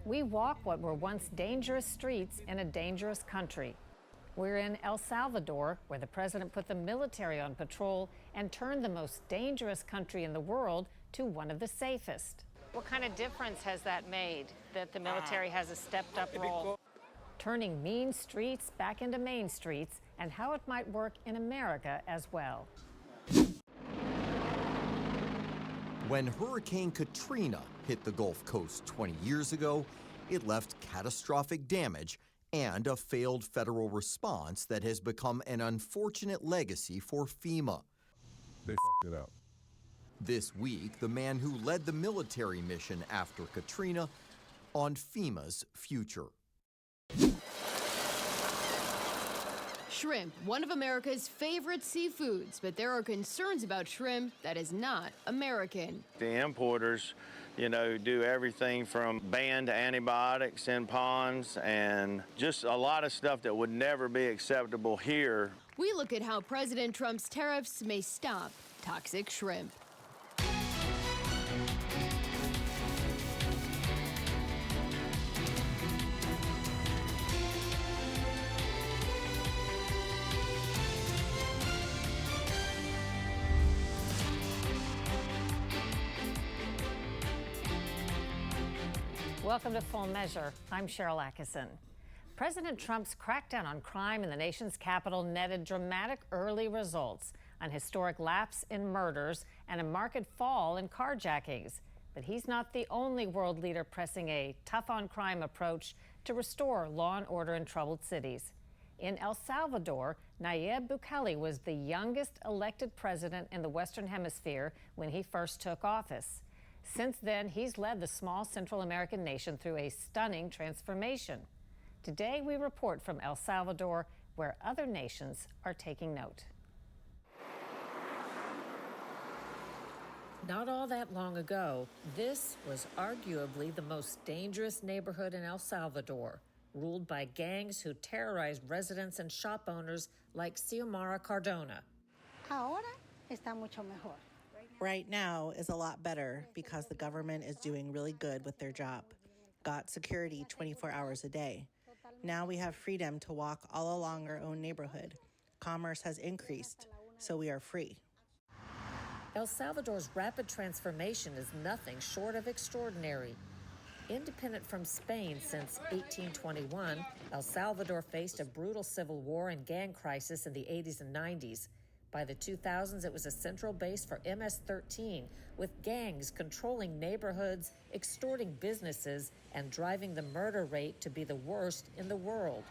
We walk what were once dangerous streets in a dangerous country. We're in El Salvador, where the president put the military on patrol and turned the most dangerous country in the world to one of the safest. What kind of difference has that made, that the military has a stepped-up role? Turning mean streets back into main streets, and how it might work in America as well. When Hurricane Katrina hit the Gulf Coast 20 years ago, it left catastrophic damage and a failed federal response that has become an unfortunate legacy for FEMA. They f***ed it up. This week, the man who led the military mission after Katrina on FEMA's future. Shrimp, one of America's favorite seafoods, but there are concerns about shrimp that is not American. The importers, do everything from banned antibiotics in ponds and just a lot of stuff that would never be acceptable here. We look at how President Trump's tariffs may stop toxic shrimp. Welcome to Full Measure. I'm Sharyl Attkisson. President Trump's crackdown on crime in the nation's capital netted dramatic early results, an historic lapse in murders, and a marked fall in carjackings. But he's not the only world leader pressing a tough-on-crime approach to restore law and order in troubled cities. In El Salvador, Nayib Bukele was the youngest elected president in the Western Hemisphere when he first took office. Since then, he's led the small Central American nation through a stunning transformation. Today, we report from El Salvador, where other nations are taking note. Not all that long ago, this was arguably the most dangerous neighborhood in El Salvador, ruled by gangs who terrorized residents and shop owners like Xiomara Cardona. Ahora está mucho mejor. Right now is a lot better because the government is doing really good with their job. Got security 24 hours a day. Now we have freedom to walk all along our own neighborhood. Commerce has increased, so we are free. El Salvador's rapid transformation is nothing short of extraordinary. Independent from Spain since 1821, El Salvador faced a brutal civil war and gang crisis in the 80s and 90s. By the 2000s, it was a central base for MS-13, with gangs controlling neighborhoods, extorting businesses, and driving the murder rate to be the worst in the world.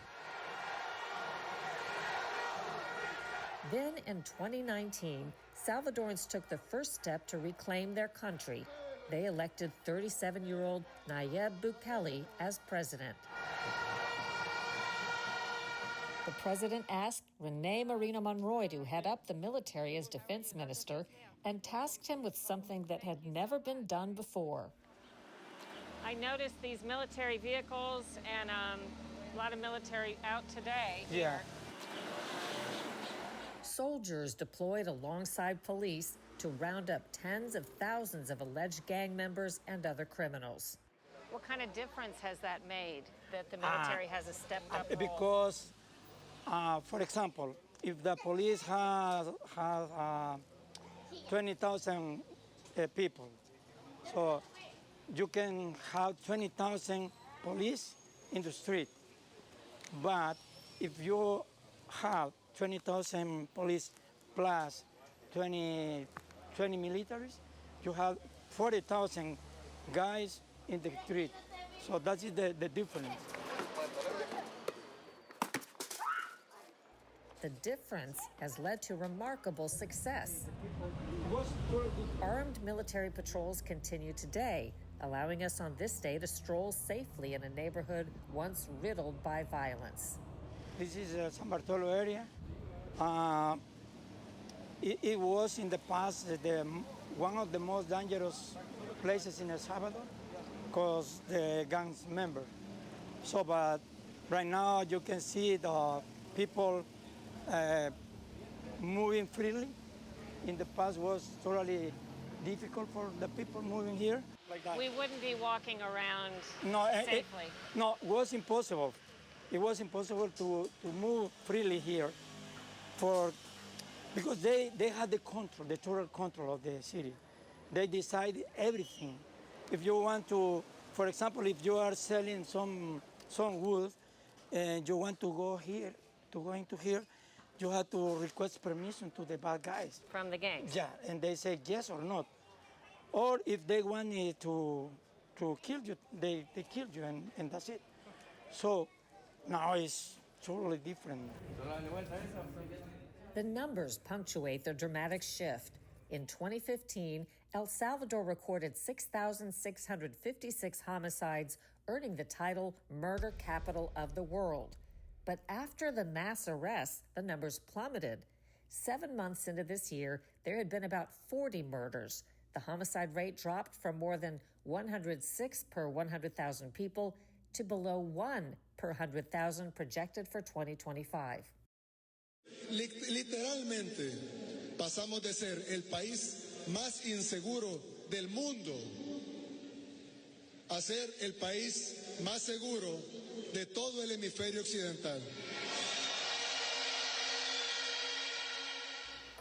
Then, in 2019, Salvadorans took the first step to reclaim their country. They elected 37-year-old Nayib Bukele as president. The president asked Rene Murrow to head up the military as defense minister and tasked him with something that had never been done before. I noticed these military vehicles and a lot of military out today. Yeah. Soldiers deployed alongside police to round up tens of thousands of alleged gang members and other criminals. What kind of difference has that made, that the military has a stepped-up role? Because for example, if the police has 20,000 people, so you can have 20,000 police in the street. But if you have 20,000 police plus 20 militaries, you have 40,000 guys in the street. So that is the difference. The difference has led to remarkable success. Armed military patrols continue today, allowing us on this day to stroll safely in a neighborhood once riddled by violence. This is San Bartolo area. It was in the past one of the most dangerous places in El Salvador because the gangs member. So, but right now you can see the people moving freely. In the past was totally difficult for the people moving here. Like that. We wouldn't be walking around No, safely. No, it was impossible. It was impossible to move freely here because they had the control, the total control of the city. They decide everything. If you want to, for example, if you are selling some wood and you want to go into here, you have to request permission to the bad guys. From the gangs? Yeah, and they say yes or not. Or if they want to kill you, they kill you, and that's it. So now it's totally different. The numbers punctuate the dramatic shift. In 2015, El Salvador recorded 6,656 homicides, earning the title Murder Capital of the World. But after the mass arrests, the numbers plummeted. 7 months into this year, there had been about 40 murders. The homicide rate dropped from more than 106 per 100,000 people to below 1 per 100,000 projected for 2025. Literalmente, pasamos de ser el país más inseguro del mundo a ser el país más seguro de todo el hemisferio occidental.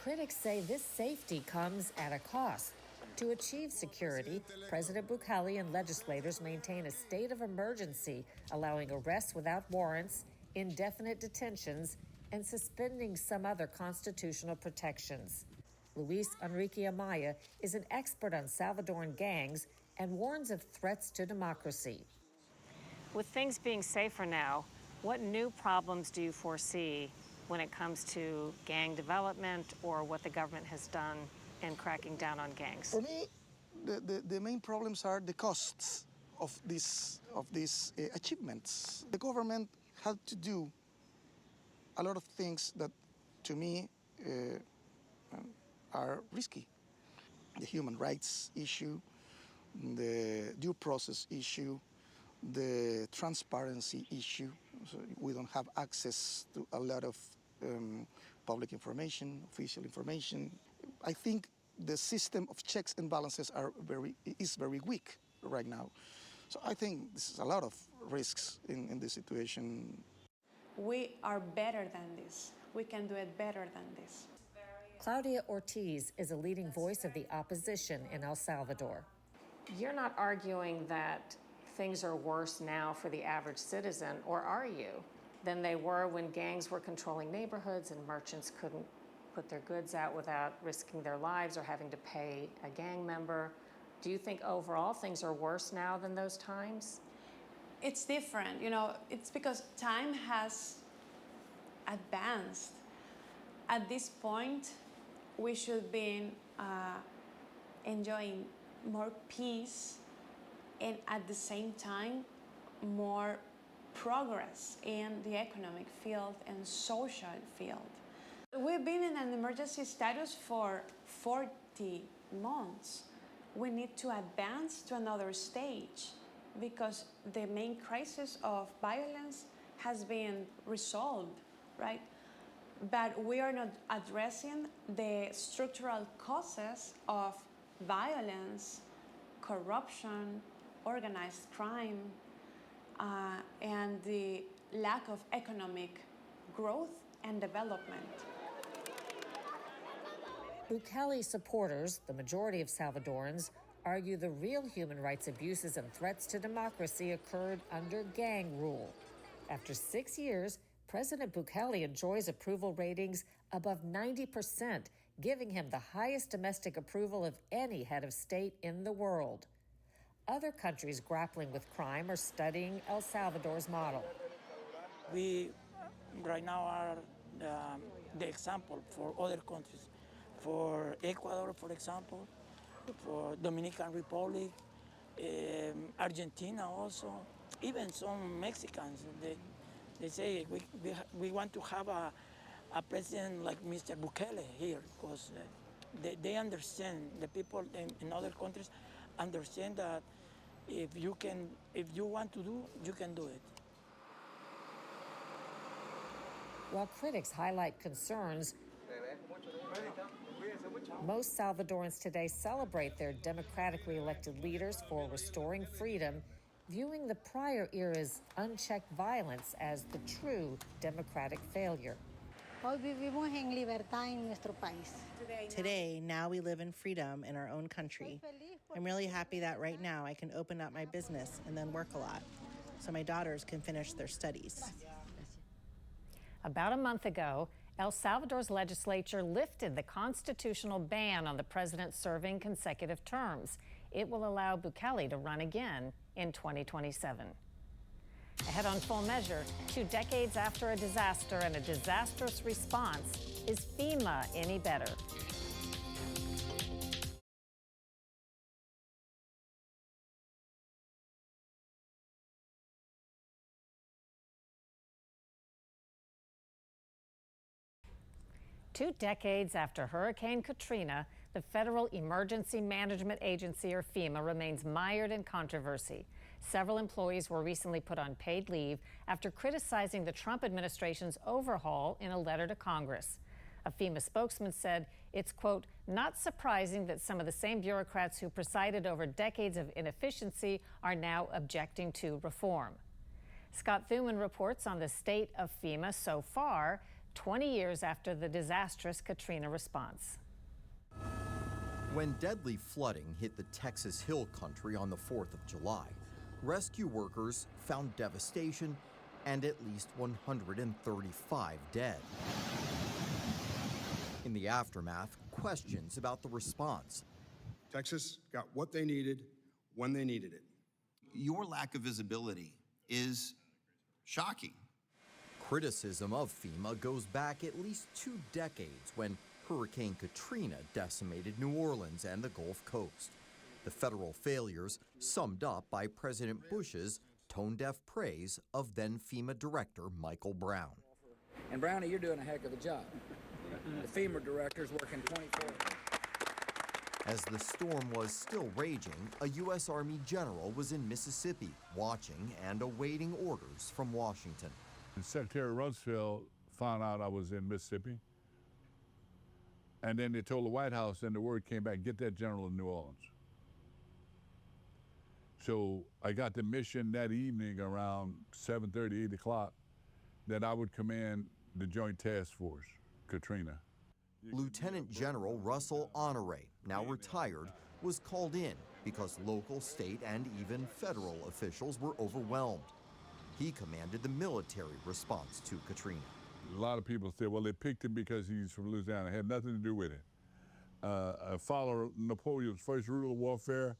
Critics say this safety comes at a cost. To achieve security, President Bukele and legislators maintain a state of emergency, allowing arrests without warrants, indefinite detentions, and suspending some other constitutional protections. Luis Enrique Amaya is an expert on Salvadoran gangs and warns of threats to democracy. With things being safer now, what new problems do you foresee when it comes to gang development or what the government has done in cracking down on gangs? For me, the main problems are the costs of these achievements. The government had to do a lot of things that, to me, are risky. The human rights issue, the due process issue, the transparency issue. So we don't have access to a lot of public information, official information. I think the system of checks and balances is very weak right now. So I think this is a lot of risks in this situation. We are better than this. We can do it better than this. Claudia Ortiz is a leading voice of the opposition in El Salvador. You're not arguing that things are worse now for the average citizen, or are you, than they were when gangs were controlling neighborhoods and merchants couldn't put their goods out without risking their lives or having to pay a gang member? Do you think overall things are worse now than those times? It's different, it's because time has advanced. At this point, we should be enjoying more peace and at the same time, more progress in the economic field and social field. We've been in an emergency status for 40 months. We need to advance to another stage because the main crisis of violence has been resolved, right? But we are not addressing the structural causes of violence, corruption, organized crime, and the lack of economic growth and development. Bukele supporters, the majority of Salvadorans, argue the real human rights abuses and threats to democracy occurred under gang rule. After 6 years, President Bukele enjoys approval ratings above 90%, giving him the highest domestic approval of any head of state in the world. Other countries grappling with crime are studying El Salvador's model. We right now are the example for other countries. For Ecuador, for example, for Dominican Republic, Argentina also, even some Mexicans. They say we want to have a president like Mr. Bukele here because they understand, the people in other countries understand that if you want to do, you can do it. While critics highlight concerns, Most Salvadorans today celebrate their democratically elected leaders for restoring freedom, viewing the prior era's unchecked violence as the true democratic failure. Hoy vivimos en libertad en nuestro país. Today, now we live in freedom in our own country. I'm really happy that right now I can open up my business and then work a lot, so my daughters can finish their studies. About a month ago, El Salvador's legislature lifted the constitutional ban on the president serving consecutive terms. It will allow Bukele to run again in 2027. Ahead on Full Measure, 2 decades after a disaster and a disastrous response, is FEMA any better? Two decades after Hurricane Katrina, the Federal Emergency Management Agency, or FEMA, remains mired in controversy. Several employees were recently put on paid leave after criticizing the Trump administration's overhaul in a letter to Congress. A FEMA spokesman said it's, quote, not surprising that some of the same bureaucrats who presided over decades of inefficiency are now objecting to reform. Scott Thuman reports on the state of FEMA so far, 20 years after the disastrous Katrina response. When deadly flooding hit the Texas Hill Country on the 4th of July, rescue workers found devastation and at least 135 dead. In the aftermath, questions about the response. Texas got what they needed when they needed it. Your lack of visibility is shocking. Criticism of FEMA goes back at least 2 decades when Hurricane Katrina decimated New Orleans and the Gulf Coast. The federal failures summed up by President Bush's tone-deaf praise of then FEMA Director Michael Brown. And Brownie, you're doing a heck of a job. The FEMA director's working 24 hours. As the storm was still raging, a U.S. Army general was in Mississippi watching and awaiting orders from Washington. And Secretary Rumsfeld found out I was in Mississippi. And then they told the White House, and the word came back, get that general in New Orleans. So I got the mission that evening around 7:30, 8 o'clock, that I would command the Joint Task Force, Katrina. Lieutenant General Russell Honore, now retired, was called in because local, state, and even federal officials were overwhelmed. He commanded the military response to Katrina. A lot of people said, well, they picked him because he's from Louisiana. It had nothing to do with it. A follower of Napoleon's first rule of warfare,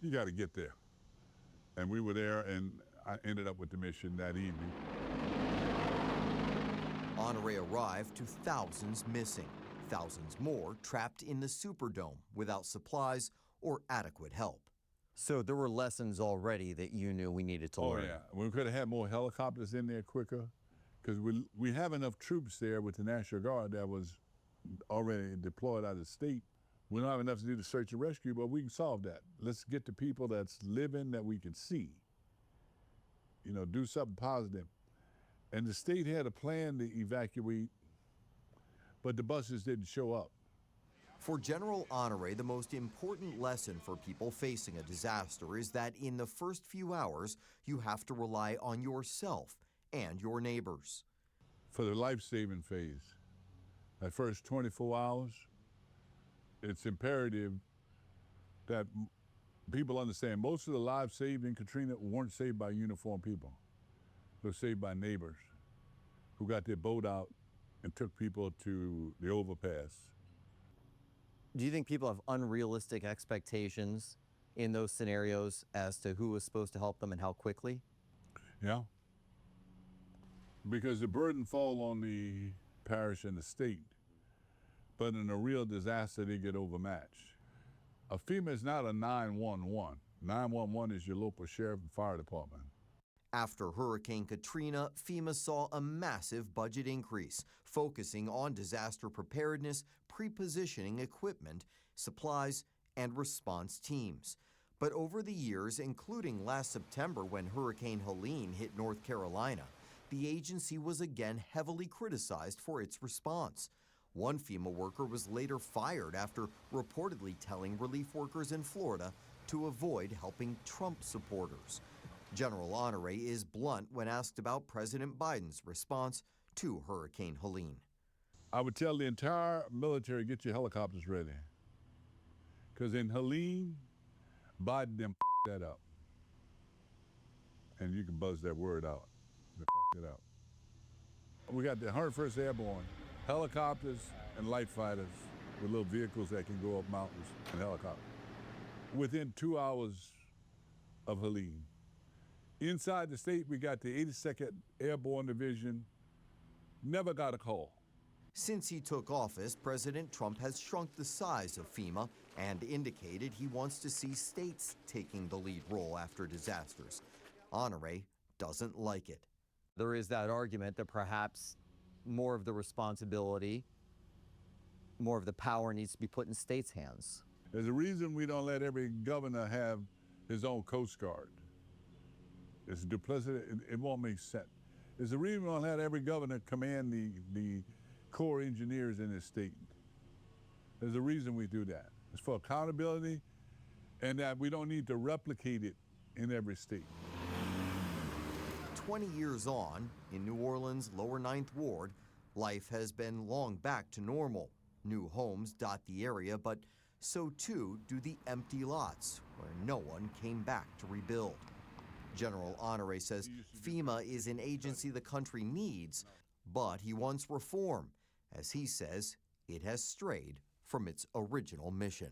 you got to get there. And we were there, and I ended up with the mission that evening. Honore arrived to thousands missing, thousands more trapped in the Superdome without supplies or adequate help. So there were lessons already that you knew we needed to learn. Oh, yeah. We could have had more helicopters in there quicker, because we have enough troops there with the National Guard that was already deployed out of the state. We don't have enough to do the search and rescue, but we can solve that. Let's get the people that's living that we can see. You know, do something positive. And the state had a plan to evacuate, but the buses didn't show up. For General Honore, the most important lesson for people facing a disaster is that in the first few hours, you have to rely on yourself and your neighbors. For the life-saving phase, that first 24 hours, it's imperative that people understand most of the lives saved in Katrina weren't saved by uniformed people. They were saved by neighbors who got their boat out and took people to the overpass. Do you think people have unrealistic expectations in those scenarios as to who was supposed to help them and how quickly? Yeah. Because the burden falls on the parish and the state. But in a real disaster, they get overmatched. A FEMA is not a 911. 911 is your local sheriff and fire department. After Hurricane Katrina, FEMA saw a massive budget increase, focusing on disaster preparedness, pre-positioning equipment, supplies, and response teams. But over the years, including last September when Hurricane Helene hit North Carolina, the agency was again heavily criticized for its response. One FEMA worker was later fired after reportedly telling relief workers in Florida to avoid helping Trump supporters. General Honore is blunt when asked about President Biden's response to Hurricane Helene. I would tell the entire military, get your helicopters ready. Because in Helene, Biden them that up. And you can buzz that word out. They fucked it up. We got the 101st Airborne, helicopters and light fighters with little vehicles that can go up mountains and helicopters. Within 2 hours of Helene. Inside the state, we got the 82nd Airborne Division, never got a call. Since he took office, President Trump has shrunk the size of FEMA and indicated he wants to see states taking the lead role after disasters. Honore doesn't like it. There is that argument that perhaps more of the responsibility, more of the power needs to be put in states' hands. There's a reason we don't let every governor have his own Coast Guard. It's duplicitous, it won't make sense. There's a reason we don't let every governor command the Corps engineers in his state. There's a reason we do that. It's for accountability and that we don't need to replicate it in every state. 20 years on, in New Orleans' lower Ninth Ward, life has been long back to normal. New homes dot the area, but so too do the empty lots where no one came back to rebuild. General Honore says FEMA is an agency the country needs, but he wants reform. As he says, it has strayed from its original mission.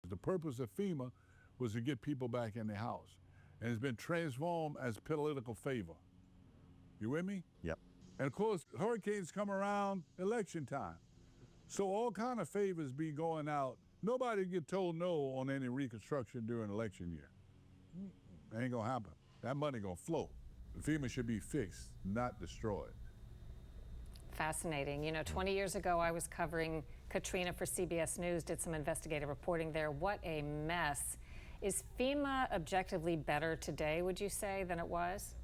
The purpose of FEMA was to get people back in their house, and it's been transformed as political favor. You with me? Yep. And of course, hurricanes come around election time. So all kind of favors be going out. Nobody get told no on any reconstruction during election year. Ain't gonna happen. That money gonna flow. FEMA should be fixed, not destroyed. Fascinating. You know, 20 years ago, I was covering Katrina for CBS News, did some investigative reporting there. What a mess. Is FEMA objectively better today, would you say, than it was?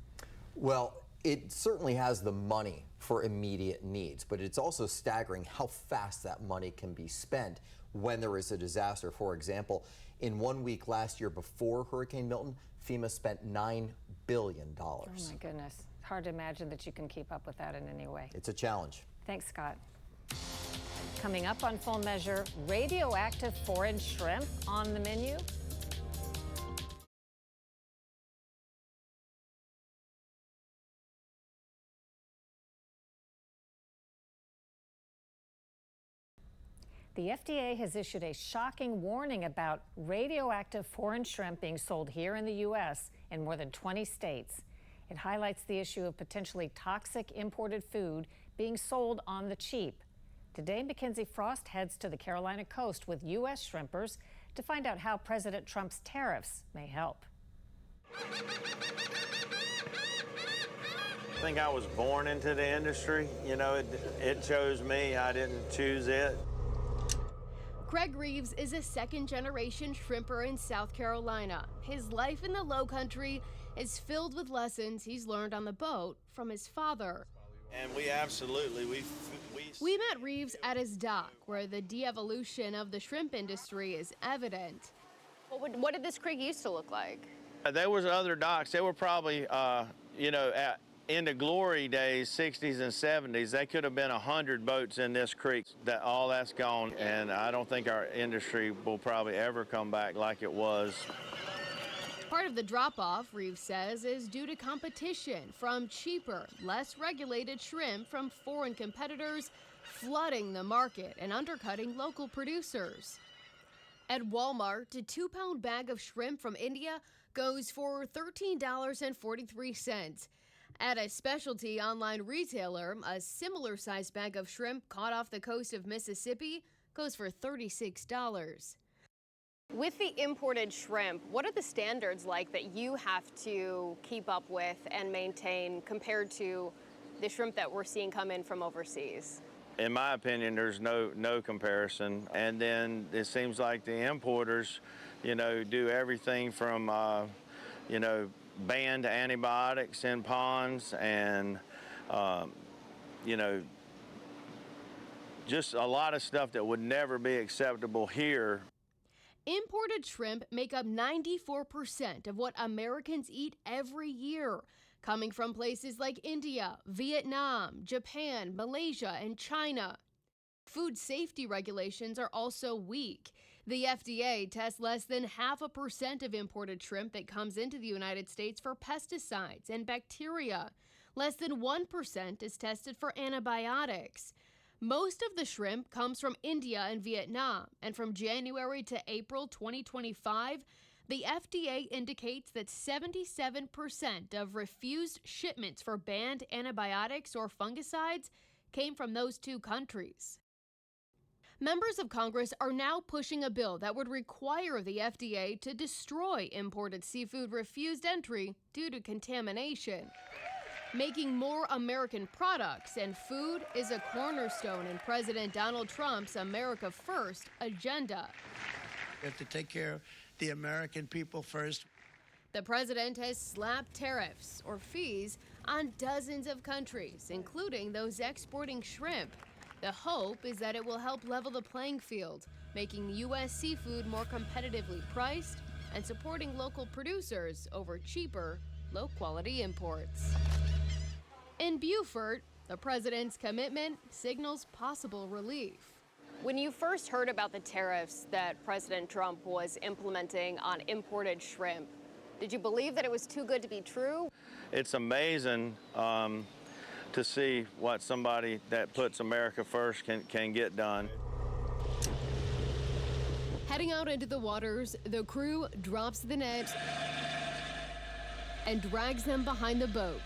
Well, it certainly has the money for immediate needs, but it's also staggering how fast that money can be spent when there is a disaster. For example, in 1 week last year before Hurricane Milton, FEMA spent $9 billion. Oh my goodness. Hard to imagine that you can keep up with that in any way. It's a challenge. Thanks, Scott. Coming up on Full Measure, radioactive foreign shrimp on the menu. The FDA has issued a shocking warning about radioactive foreign shrimp being sold here in the U.S. in more than 20 states. It highlights the issue of potentially toxic imported food being sold on the cheap. Today, Mackenzie Frost heads to the Carolina coast with U.S. shrimpers to find out how President Trump's tariffs may help. I think I was born into the industry. You know, it chose me. I didn't choose it. Craig Reeves is a second-generation shrimper in South Carolina. His life in the Lowcountry is filled with lessons he's learned on the boat from his father. And we absolutely, We met Reeves at his dock, where the de-evolution of the shrimp industry is evident. What did this creek used to look like? There was other docks. They were probably, you know, in the glory days, 60s and 70s, they could have been 100 boats in this creek. All that's gone, and I don't think our industry will probably ever come back like it was. Part of the drop-off, Reeves says, is due to competition from cheaper, less regulated shrimp from foreign competitors flooding the market and undercutting local producers. At Walmart, a 2-pound bag of shrimp from India goes for $13.43. At a specialty online retailer, a similar-sized bag of shrimp caught off the coast of Mississippi goes for $36. With the imported shrimp, what are the standards like that you have to keep up with and maintain compared to the shrimp that we're seeing come in from overseas? In my opinion, there's no comparison. And then it seems like the importers, you know, do everything from, you know, banned antibiotics in ponds and, you know, just a lot of stuff that would never be acceptable here. Imported shrimp make up 94% of what Americans eat every year, coming from places like India, Vietnam, Japan, Malaysia, and China. Food safety regulations are also weak. The FDA tests less than 0.5% of imported shrimp that comes into the United States for pesticides and bacteria. Less than 1% is tested for antibiotics. Most of the shrimp comes from India and Vietnam, and from January to April 2025, the FDA indicates that 77% of refused shipments for banned antibiotics or fungicides came from those two countries. Members of Congress are now pushing a bill that would require the FDA to destroy imported seafood refused entry due to contamination. Making more American products and food is a cornerstone in President Donald Trump's America First agenda. We have to take care of the American people first. The president has slapped tariffs, or fees, on dozens of countries, including those exporting shrimp. The hope is that it will help level the playing field, making U.S. seafood more competitively priced and supporting local producers over cheaper, low-quality imports. In Beaufort, the president's commitment signals possible relief. When you first heard about the tariffs that President Trump was implementing on imported shrimp, did you believe that it was too good to be true? It's amazing to see what somebody that puts America first can get done. Heading out into the waters, the crew drops the net and drags them behind the boat.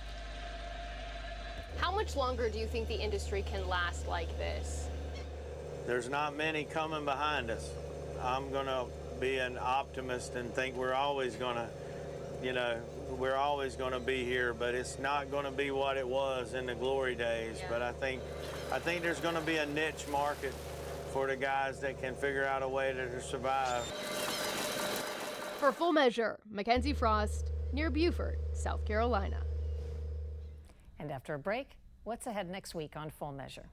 How much longer do you think the industry can last like this? There's not many coming behind us. I'm gonna be an optimist and think we're always gonna, we're always gonna be here, but it's not gonna be what it was in the glory days. Yeah. But I think there's gonna be a niche market for the guys that can figure out a way to survive. For Full Measure, Mackenzie Frost, near Beaufort, South Carolina. And after a break, what's ahead next week on Full Measure?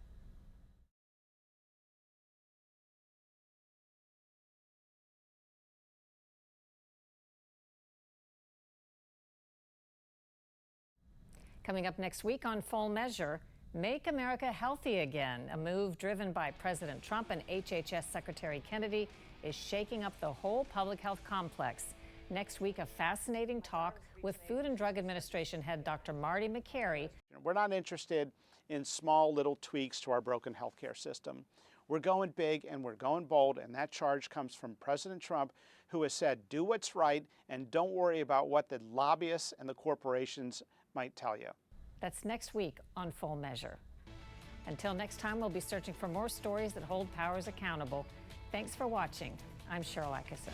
Coming up next week on Full Measure, Make America Healthy Again, a move driven by President Trump and HHS Secretary Kennedy is shaking up the whole public health complex. Next week, a fascinating talk with Food and Drug Administration head Dr. Marty Makary. We're not interested in small little tweaks to our broken healthcare system. We're going big and we're going bold, and that charge comes from President Trump, who has said, do what's right and don't worry about what the lobbyists and the corporations might tell you. That's next week on Full Measure. Until next time, we'll be searching for more stories that hold powers accountable. Thanks for watching. I'm Sharyl Attkisson.